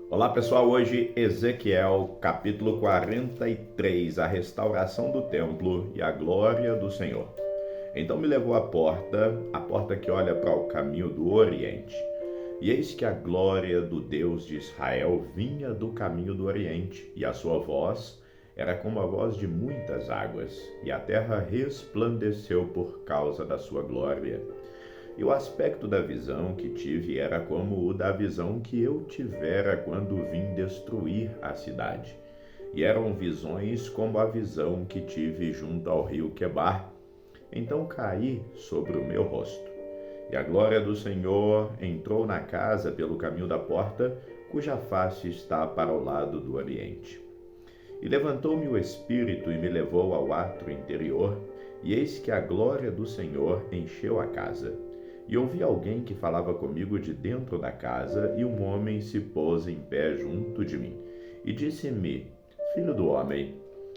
Olá pessoal, hoje Ezequiel capítulo 43, a restauração do templo e a glória do Senhor. Então me levou à porta que olha para o caminho do Oriente. E eis que a glória do Deus de Israel vinha do caminho do Oriente, e a sua voz era como a voz de muitas águas, e a terra resplandeceu por causa da sua glória. E o aspecto da visão que tive era como o da visão que eu tivera quando vim destruir a cidade. E eram visões como a visão que tive junto ao rio Quebar. Então caí sobre o meu rosto. E a glória do Senhor entrou na casa pelo caminho da porta, cuja face está para o lado do oriente. E levantou-me o Espírito e me levou ao átrio interior, e eis que a glória do Senhor encheu a casa. E ouvi alguém que falava comigo de dentro da casa, e um homem se pôs em pé junto de mim. E disse-me: Filho do homem,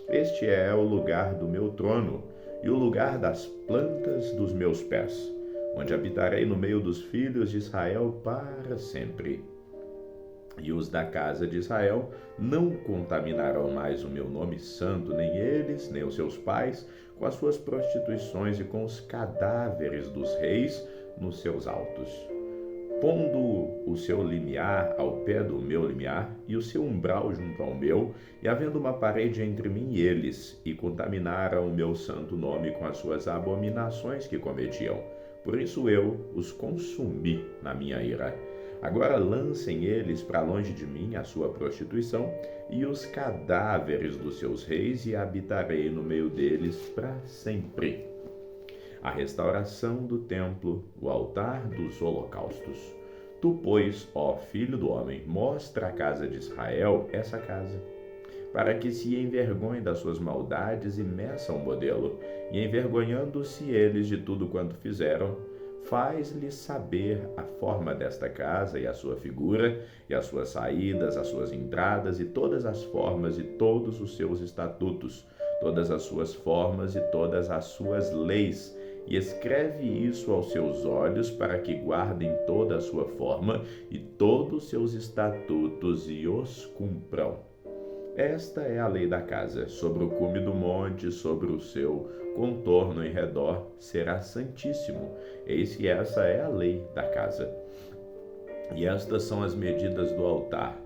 este é o lugar do meu trono, e o lugar das plantas dos meus pés, onde habitarei no meio dos filhos de Israel para sempre. E os da casa de Israel não contaminarão mais o meu nome santo, nem eles, nem os seus pais, com as suas prostituições e com os cadáveres dos reis nos seus altos. Pondo o seu limiar ao pé do meu limiar, e o seu umbral junto ao meu, e havendo uma parede entre mim e eles, e contaminaram o meu santo nome com as suas abominações que cometiam. Por isso eu os consumi na minha ira. Agora lancem eles para longe de mim a sua prostituição e os cadáveres dos seus reis, e habitarei no meio deles para sempre. A restauração do templo, o altar dos holocaustos. Tu, pois, ó filho do homem, mostra à casa de Israel essa casa, para que se envergonhem das suas maldades e meçam o modelo, e envergonhando-se eles de tudo quanto fizeram, faz-lhes saber a forma desta casa e a sua figura, e as suas saídas, as suas entradas, e todas as formas e todos os seus estatutos, todas as suas formas e todas as suas leis, e escreve isso aos seus olhos para que guardem toda a sua forma e todos os seus estatutos e os cumpram. Esta é a lei da casa. Sobre o cume do monte, sobre o seu contorno em redor, será santíssimo. Eis que essa é a lei da casa. E estas são as medidas do altar.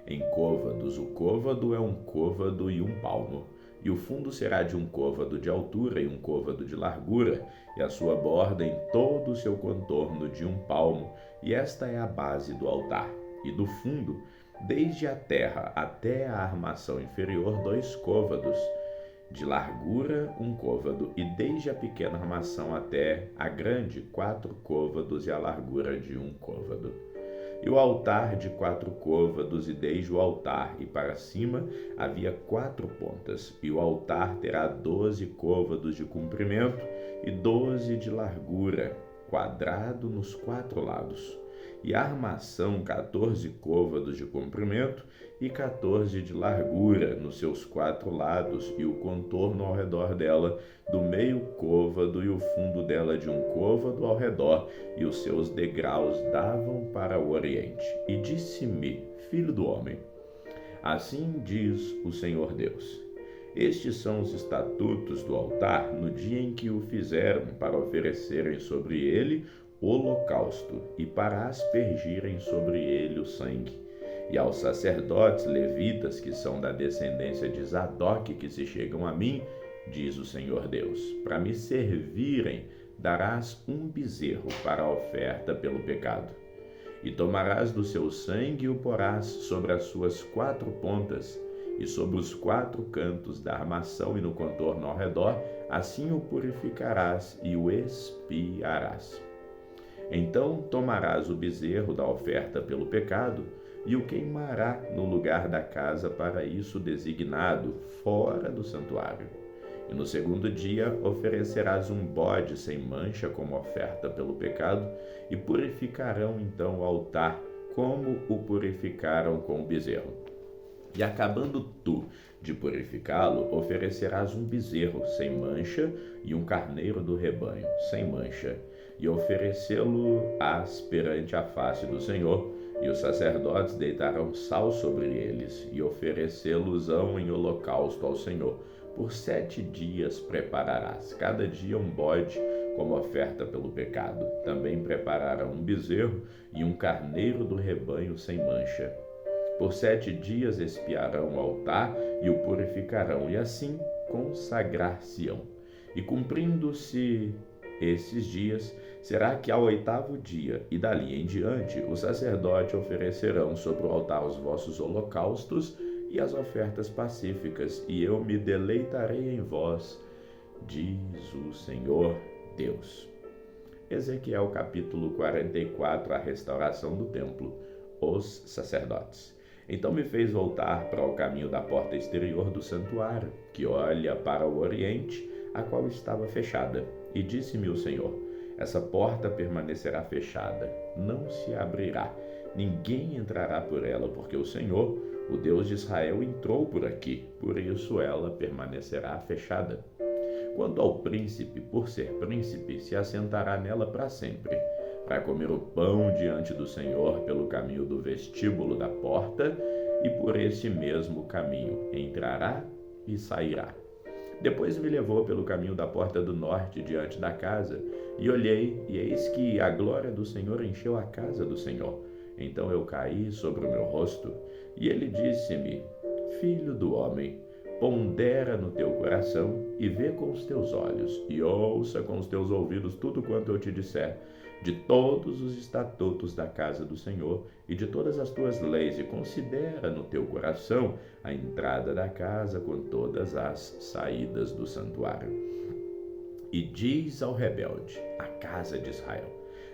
Em côvados, o côvado é um côvado e um palmo. E o fundo será de um côvado de altura e um côvado de largura, e a sua borda em todo o seu contorno de um palmo. E esta é a base do altar. E do fundo, desde a terra até a armação inferior, 2 côvados, de largura 1 côvado, e desde a pequena armação até a grande, 4 côvados, e a largura de 1 côvado. E o altar de 4 côvados, e desde o altar e para cima havia 4 pontas, e o altar terá 12 côvados de comprimento e 12 de largura, quadrado nos 4 lados. E a armação 14 côvados de comprimento e 14 de largura nos seus 4 lados, e o contorno ao redor dela do meio côvado, e o fundo dela de 1 côvado ao redor, e os seus degraus davam para o oriente. E disse-me: Filho do homem, assim diz o Senhor Deus: estes são os estatutos do altar no dia em que o fizeram, para oferecerem sobre ele holocausto e para aspergirem sobre ele o sangue. E aos sacerdotes levitas, que são da descendência de Zadok, que se chegam a mim, diz o Senhor Deus, para me servirem, darás um bezerro para a oferta pelo pecado. E tomarás do seu sangue e o porás sobre as suas 4 pontas, e sobre os 4 cantos da armação e no contorno ao redor, assim o purificarás e o expiarás. Então tomarás o bezerro da oferta pelo pecado e o queimará no lugar da casa para isso designado, fora do santuário. E no 2º dia oferecerás um bode sem mancha como oferta pelo pecado, e purificarão então o altar, como o purificaram com o bezerro. E acabando tu de purificá-lo, oferecerás um bezerro sem mancha e um carneiro do rebanho sem mancha, e oferecê-lo-ás perante a face do Senhor, E os sacerdotes deitarão sal sobre eles, e oferecê-los-ão em holocausto ao Senhor. Por 7 dias prepararás, cada dia um bode, como oferta pelo pecado. Também prepararão um bezerro e um carneiro do rebanho sem mancha. Por 7 dias espiarão o altar e o purificarão, e assim consagrar-se-ão. E cumprindo-se esses dias, será que ao 8º dia e dali em diante o sacerdote oferecerão sobre o altar os vossos holocaustos e as ofertas pacíficas, e eu me deleitarei em vós, diz o Senhor Deus. Ezequiel capítulo 44, a restauração do templo, os sacerdotes. Então me fez voltar para o caminho da porta exterior do santuário, que olha para o oriente, a qual estava fechada. E disse-me o Senhor: essa porta permanecerá fechada, não se abrirá, ninguém entrará por ela, porque o Senhor, o Deus de Israel, entrou por aqui, por isso ela permanecerá fechada. Quanto ao príncipe, por ser príncipe, se assentará nela para sempre, para comer o pão diante do Senhor pelo caminho do vestíbulo da porta, e por este mesmo caminho entrará e sairá. Depois me levou pelo caminho da porta do norte diante da casa, e olhei, e eis que a glória do Senhor encheu a casa do Senhor. Então eu caí sobre o meu rosto, e ele disse-me: filho do homem, pondera no teu coração e vê com os teus olhos, e ouça com os teus ouvidos tudo quanto eu te disser, de todos os estatutos da casa do Senhor e de todas as tuas leis, e considera no teu coração a entrada da casa com todas as saídas do santuário. E diz ao rebelde, a casa de Israel: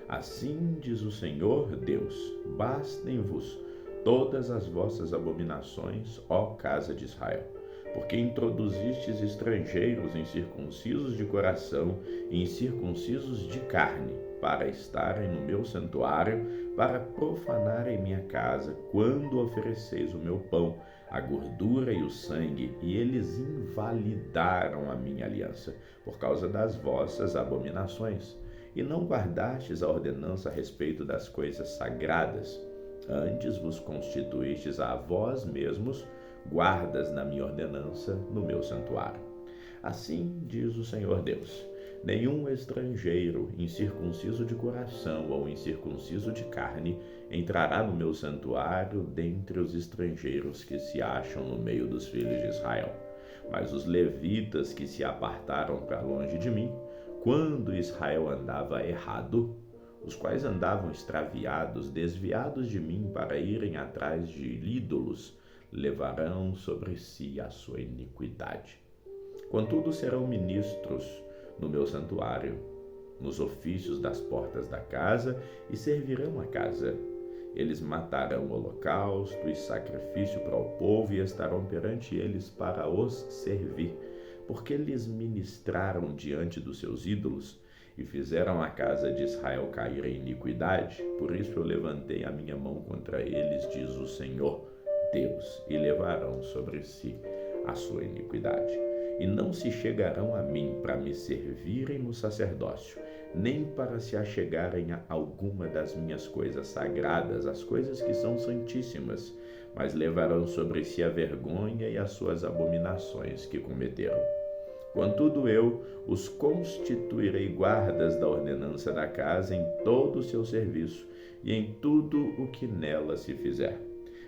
assim diz o Senhor Deus, bastem-vos todas as vossas abominações, ó casa de Israel, porque introduzistes estrangeiros incircuncisos de coração e incircuncisos de carne, para estarem no meu santuário, para profanarem minha casa, quando ofereceis o meu pão, a gordura e o sangue, e eles invalidaram a minha aliança, por causa das vossas abominações, e não guardastes a ordenança a respeito das coisas sagradas, antes vos constituístes a vós mesmos guardas na minha ordenança no meu santuário. Assim diz o Senhor Deus: nenhum estrangeiro incircunciso de coração ou incircunciso de carne entrará no meu santuário dentre os estrangeiros que se acham no meio dos filhos de Israel. Mas os levitas que se apartaram para longe de mim, quando Israel andava errado, os quais andavam extraviados, desviados de mim para irem atrás de ídolos, levarão sobre si a sua iniquidade. Contudo, serão ministros no meu santuário, nos ofícios das portas da casa, e servirão a casa. Eles matarão o holocausto e sacrifício para o povo, e estarão perante eles para os servir, porque lhes ministraram diante dos seus ídolos, e fizeram a casa de Israel cair em iniquidade. Por isso eu levantei a minha mão contra eles, diz o Senhor Deus, e levarão sobre si a sua iniquidade. E não se chegarão a mim para me servirem no sacerdócio, nem para se achegarem a alguma das minhas coisas sagradas, as coisas que são santíssimas, mas levarão sobre si a vergonha e as suas abominações que cometeram. Contudo eu os constituirei guardas da ordenança da casa em todo o seu serviço e em tudo o que nela se fizer.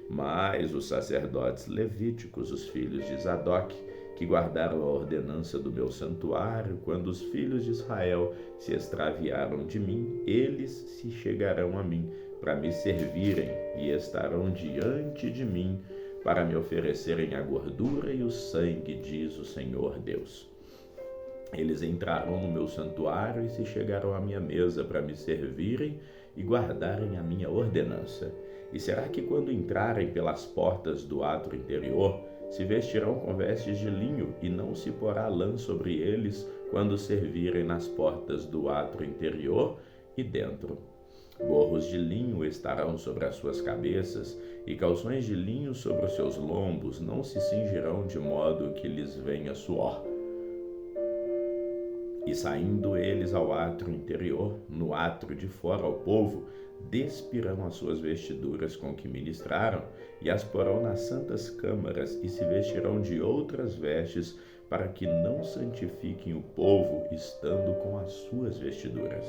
Mas os sacerdotes levíticos, os filhos de Zadok, que guardaram a ordenança do meu santuário, quando os filhos de Israel se extraviaram de mim, eles se chegarão a mim para me servirem e estarão diante de mim para me oferecerem a gordura e o sangue, diz o Senhor Deus. Eles entrarão no meu santuário e se chegarão à minha mesa para me servirem e guardarem a minha ordenança. E será que quando entrarem pelas portas do átrio interior, se vestirão com vestes de linho, e não se porá lã sobre eles quando servirem nas portas do átrio interior e dentro? Gorros de linho estarão sobre as suas cabeças, e calções de linho sobre os seus lombos, não se cingirão de modo que lhes venha suor. E saindo eles ao átrio interior, no átrio de fora ao povo, despirão as suas vestiduras com que ministraram, e as porão nas santas câmaras, e se vestirão de outras vestes, para que não santifiquem o povo, estando com as suas vestiduras.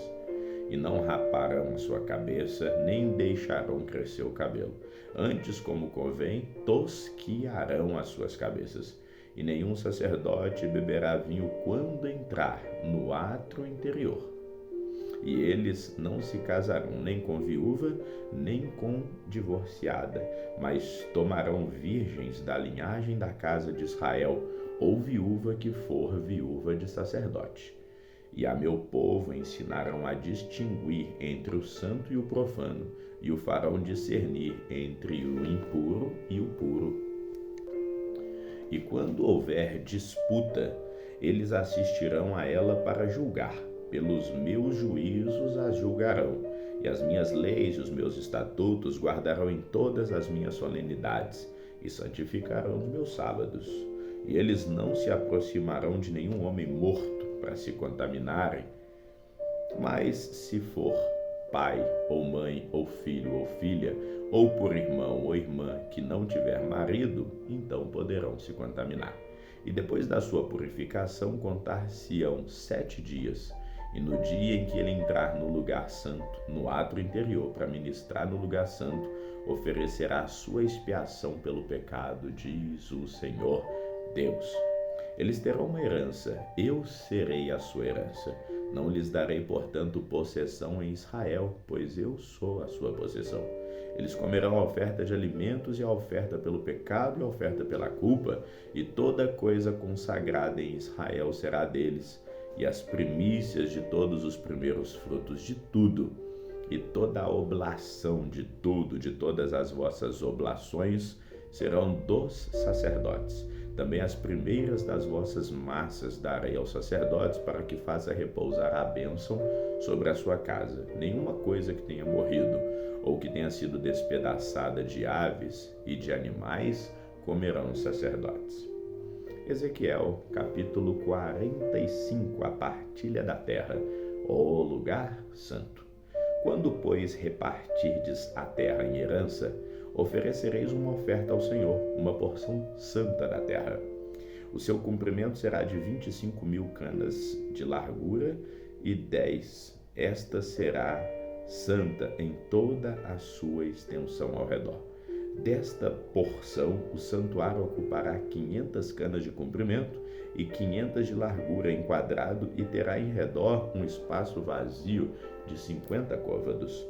E não raparão a sua cabeça, nem deixarão crescer o cabelo. Antes, como convém, tosquiarão as suas cabeças. E nenhum sacerdote beberá vinho quando entrar no átrio interior. E eles não se casarão nem com viúva, nem com divorciada, mas tomarão virgens da linhagem da casa de Israel, ou viúva que for viúva de sacerdote. E a meu povo ensinarão a distinguir entre o santo e o profano, e o farão discernir entre o impuro e o puro. E quando houver disputa, eles assistirão a ela para julgar. Pelos meus juízos as julgarão, e as minhas leis e os meus estatutos guardarão em todas as minhas solenidades, e santificarão os meus sábados. E eles não se aproximarão de nenhum homem morto para se contaminarem. Mas se for pai, ou mãe, ou filho, ou filha, ou por irmão ou irmã que não tiver marido, então poderão se contaminar. E depois da sua purificação contar-se-ão 7 dias, e no dia em que ele entrar no lugar santo, no átrio interior, para ministrar no lugar santo, oferecerá a sua expiação pelo pecado, diz o Senhor Deus. Eles terão uma herança, eu serei a sua herança. Não lhes darei, portanto, possessão em Israel, pois eu sou a sua possessão. Eles comerão a oferta de alimentos e a oferta pelo pecado e a oferta pela culpa, e toda coisa consagrada em Israel será deles, e as primícias de todos os primeiros frutos de tudo, e toda a oblação de tudo, de todas as vossas oblações, serão dos sacerdotes. Também as primeiras das vossas massas darei aos sacerdotes, para que faça repousar a bênção sobre a sua casa. Nenhuma coisa que tenha morrido, ou que tenha sido despedaçada de aves e de animais, comerão os sacerdotes. Ezequiel, capítulo 45, a partilha da terra, o lugar santo. Quando, pois, repartirdes a terra em herança, oferecereis uma oferta ao Senhor, uma porção santa da terra. O seu comprimento será de 25.000 canas de largura e 10. Esta será santa em toda a sua extensão ao redor. Desta porção, o santuário ocupará 500 canas de comprimento e 500 de largura em quadrado, e terá em redor um espaço vazio de 50 côvados.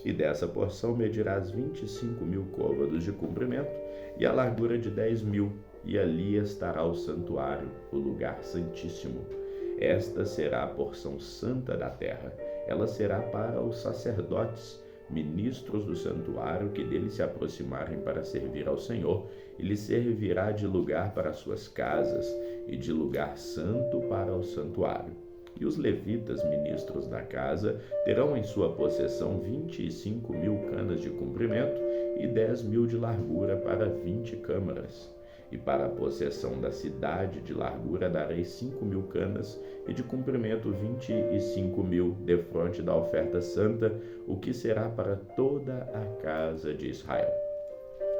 E dessa porção medirás 25.000 côvados de comprimento e a largura de 10.000, e ali estará o santuário, o lugar santíssimo. Esta será a porção santa da terra. Ela será para os sacerdotes, ministros do santuário, que dele se aproximarem para servir ao Senhor, e lhe servirá de lugar para suas casas e de lugar santo para o santuário. E os levitas, ministros da casa, terão em sua possessão 25.000 canas de comprimento e 10.000 de largura para 20 câmaras. E para a possessão da cidade de largura darei 5.000 canas, e de comprimento 25.000, defronte da oferta santa, o que será para toda a casa de Israel.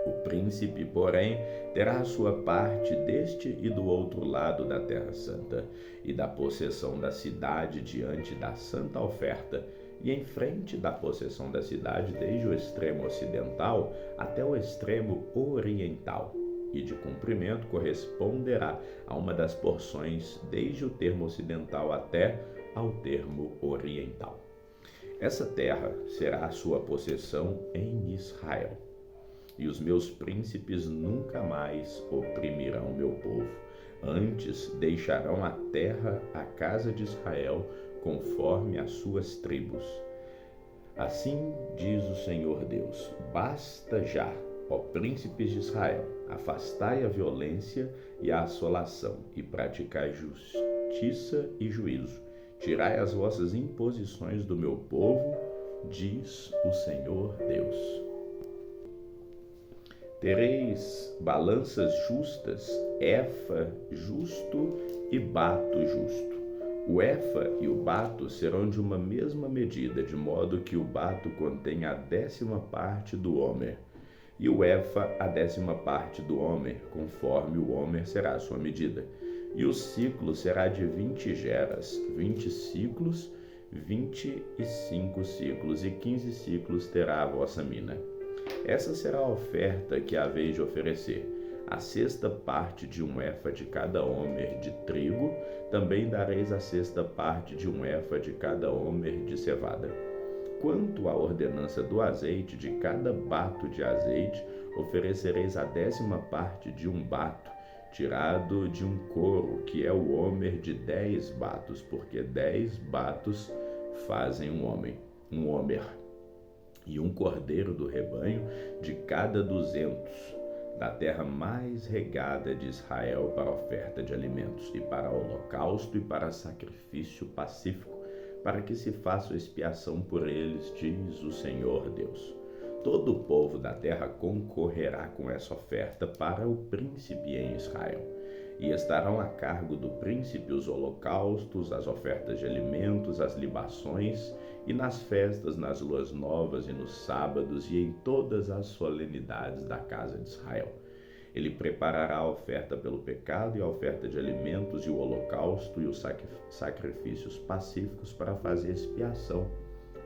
O príncipe, porém, terá a sua parte deste e do outro lado da terra santa, e da possessão da cidade diante da santa oferta, e em frente da possessão da cidade, desde o extremo ocidental até o extremo oriental. E de comprimento corresponderá a uma das porções desde o termo ocidental até ao termo oriental. Essa terra será a sua possessão em Israel. E os meus príncipes nunca mais oprimirão meu povo. Antes deixarão a terra à casa de Israel, conforme as suas tribos. Assim diz o Senhor Deus: basta já, ó príncipes de Israel, afastai a violência e a assolação, e praticai justiça e juízo. Tirai as vossas imposições do meu povo, diz o Senhor Deus. Tereis balanças justas, efa justo e bato justo. O efa e o bato serão de uma mesma medida, de modo que o bato contenha a 10ª parte do homer, e o efa a 10ª parte do homer, conforme o homer será a sua medida. E o ciclo será de 20 geras, 20 ciclos, 25 ciclos, e 15 ciclos terá a vossa mina. Essa será a oferta que haveis de oferecer: a 6ª parte de um efa de cada homer de trigo, também dareis a 6ª parte de um efa de cada homer de cevada. Quanto à ordenança do azeite, de cada bato de azeite, oferecereis a 10ª parte de um bato, tirado de um coro, que é o homer de 10 batos, porque 10 batos fazem um homer. E um cordeiro do rebanho de cada 200, da terra mais regada de Israel, para oferta de alimentos, e para holocausto e para sacrifício pacífico, para que se faça expiação por eles, diz o Senhor Deus. Todo o povo da terra concorrerá com essa oferta para o príncipe em Israel, e estarão a cargo do príncipe os holocaustos, as ofertas de alimentos, as libações, e nas festas, nas luas novas e nos sábados, e em todas as solenidades da casa de Israel. Ele preparará a oferta pelo pecado e a oferta de alimentos e o holocausto e os sacrifícios pacíficos para fazer expiação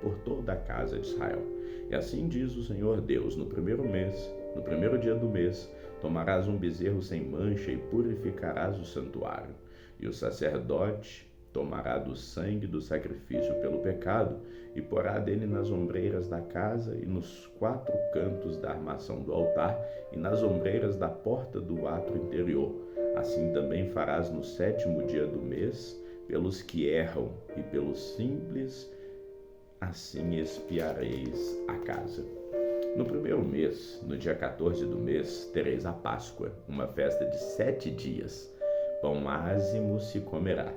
por toda a casa de Israel. E assim diz o Senhor Deus: no primeiro mês, no primeiro dia do mês, tomarás um bezerro sem mancha e purificarás o santuário. E o sacerdote tomará do sangue do sacrifício pelo pecado e porá dele nas ombreiras da casa e nos 4 cantos da armação do altar e nas ombreiras da porta do átrio interior. Assim também farás no 7º dia do mês pelos que erram e pelos simples, assim expiareis a casa. No primeiro mês, no dia 14 do mês, tereis a Páscoa, uma festa de 7 dias. Pão ázimo se comerá.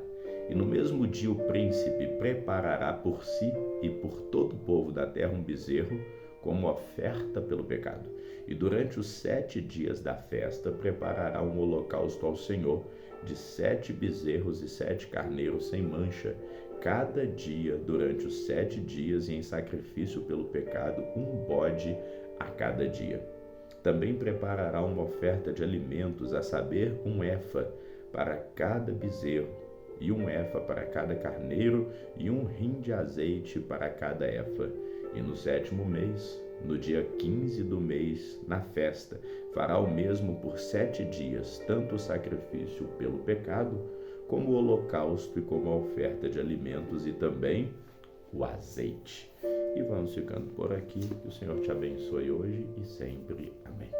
E no mesmo dia o príncipe preparará por si e por todo o povo da terra um bezerro como oferta pelo pecado. E durante os 7 dias da festa preparará um holocausto ao Senhor de 7 bezerros e 7 carneiros sem mancha, cada dia durante os 7 dias, e em sacrifício pelo pecado um bode a cada dia. Também preparará uma oferta de alimentos, a saber, um efa para cada bezerro, e um efa para cada carneiro, e um rim de azeite para cada efa. E no 7º mês, no dia 15 do mês, na festa, fará o mesmo por 7 dias, tanto o sacrifício pelo pecado, como o holocausto e como a oferta de alimentos, e também o azeite. E vamos ficando por aqui. Que o Senhor te abençoe hoje e sempre. Amém.